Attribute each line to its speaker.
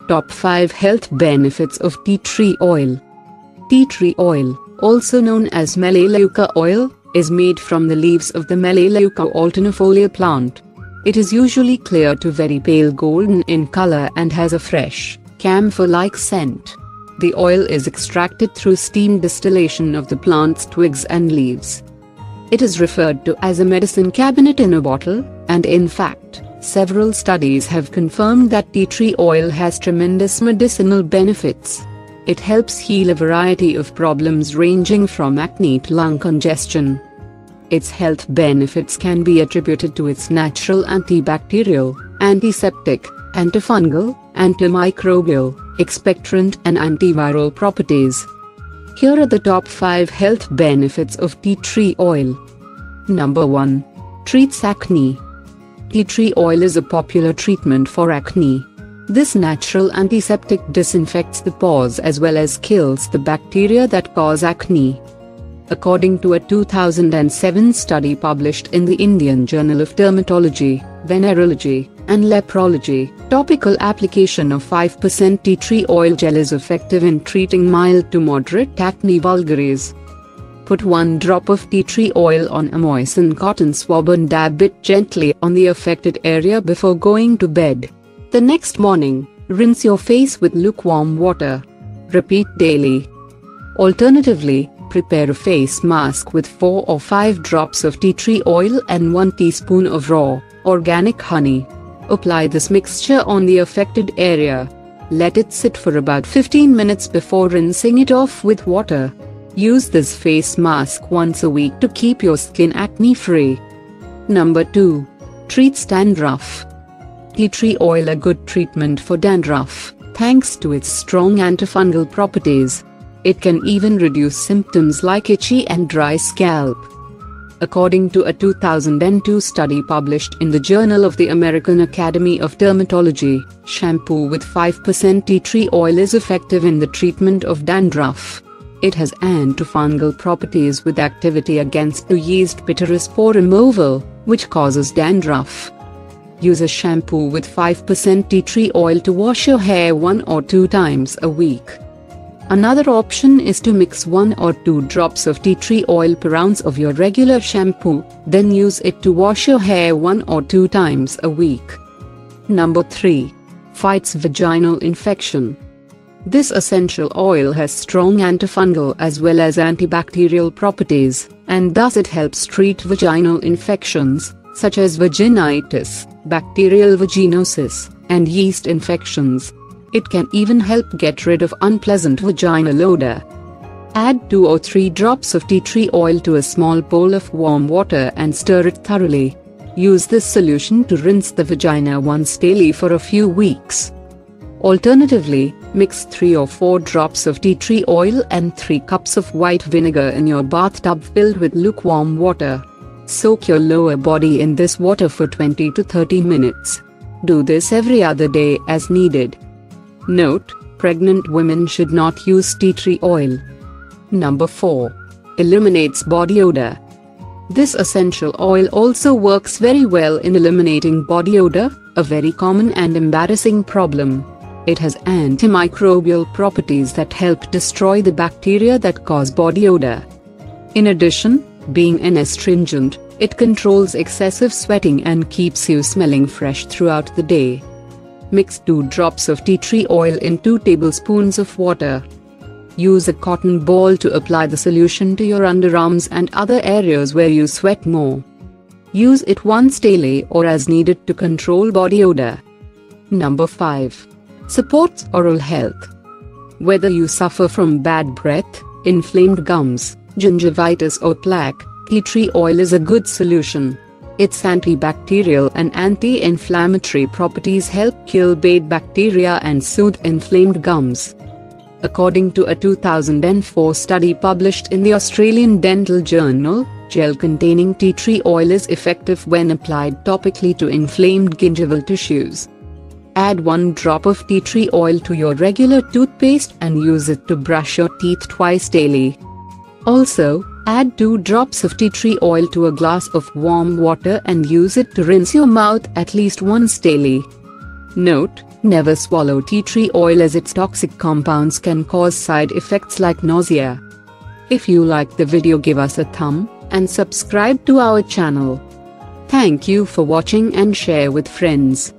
Speaker 1: Top 5 Health Benefits of Tea Tree Oil. Tea tree oil, also known as Melaleuca oil, is made from the leaves of the Melaleuca alternifolia plant. It is usually clear to very pale golden in color and has a fresh, camphor-like scent. The oil is extracted through steam distillation of the plant's twigs and leaves. It is referred to as a medicine cabinet in a bottle, and in fact, several studies have confirmed that tea tree oil has tremendous medicinal benefits. It helps heal a variety of problems ranging from acne to lung congestion. Its health benefits can be attributed to its natural antibacterial, antiseptic, antifungal, antimicrobial, expectorant and antiviral properties. Here are the top 5 health benefits of tea tree oil. Number 1. Treats acne. Tea tree oil is a popular treatment for acne. This natural antiseptic disinfects the pores as well as kills the bacteria that cause acne. According to a 2007 study published in the Indian Journal of Dermatology, Venereology, and Leprology, topical application of 5% tea tree oil gel is effective in treating mild to moderate acne vulgaris. Put 1 drop of tea tree oil on a moistened cotton swab and dab it gently on the affected area before going to bed. The next morning, rinse your face with lukewarm water. Repeat daily. Alternatively, prepare a face mask with 4 or 5 drops of tea tree oil and 1 teaspoon of raw, organic honey. Apply this mixture on the affected area. Let it sit for about 15 minutes before rinsing it off with water. Use this face mask once a week to keep your skin acne-free. Number 2. Treats dandruff. Tea tree oil a good treatment for dandruff, thanks to its strong antifungal properties. It can even reduce symptoms like itchy and dry scalp. According to a 2002 study published in the Journal of the American Academy of Dermatology, shampoo with 5% tea tree oil is effective in the treatment of dandruff. It has antifungal properties with activity against the yeast pityrispore removal, which causes dandruff. Use a shampoo with 5% tea tree oil to wash your hair 1 or 2 times a week. Another option is to mix 1 or 2 drops of tea tree oil per ounce of your regular shampoo, then use it to wash your hair 1 or 2 times a week. Number 3. Fights vaginal infection. This essential oil has strong antifungal as well as antibacterial properties, and thus it helps treat vaginal infections, such as vaginitis, bacterial vaginosis, and yeast infections. It can even help get rid of unpleasant vaginal odor. Add 2 or 3 drops of tea tree oil to a small bowl of warm water and stir it thoroughly. Use this solution to rinse the vagina once daily for a few weeks. Alternatively, mix 3 or 4 drops of tea tree oil and 3 cups of white vinegar in your bathtub filled with lukewarm water. Soak your lower body in this water for 20 to 30 minutes. Do this every other day as needed. Note: pregnant women should not use tea tree oil. Number 4. Eliminates body odor. This essential oil also works very well in eliminating body odor, a very common and embarrassing problem. It has antimicrobial properties that help destroy the bacteria that cause body odor. In addition, being an astringent, it controls excessive sweating and keeps you smelling fresh throughout the day. Mix 2 drops of tea tree oil in 2 tablespoons of water. Use a cotton ball to apply the solution to your underarms and other areas where you sweat more. Use it once daily or as needed to control body odor. Number 5. Supports oral health. Whether you suffer from bad breath, inflamed gums, gingivitis or plaque, tea tree oil is a good solution. Its antibacterial and anti-inflammatory properties help kill bad bacteria and soothe inflamed gums. According to a 2004 study published in the Australian Dental Journal, gel containing tea tree oil is effective when applied topically to inflamed gingival tissues. Add 1 drop of tea tree oil to your regular toothpaste and use it to brush your teeth twice daily. Also, add 2 drops of tea tree oil to a glass of warm water and use it to rinse your mouth at least once daily. Note: Never swallow tea tree oil as its toxic compounds can cause side effects like nausea. If you liked the video, give us a thumb and subscribe to our channel. Thank you for watching and share with friends.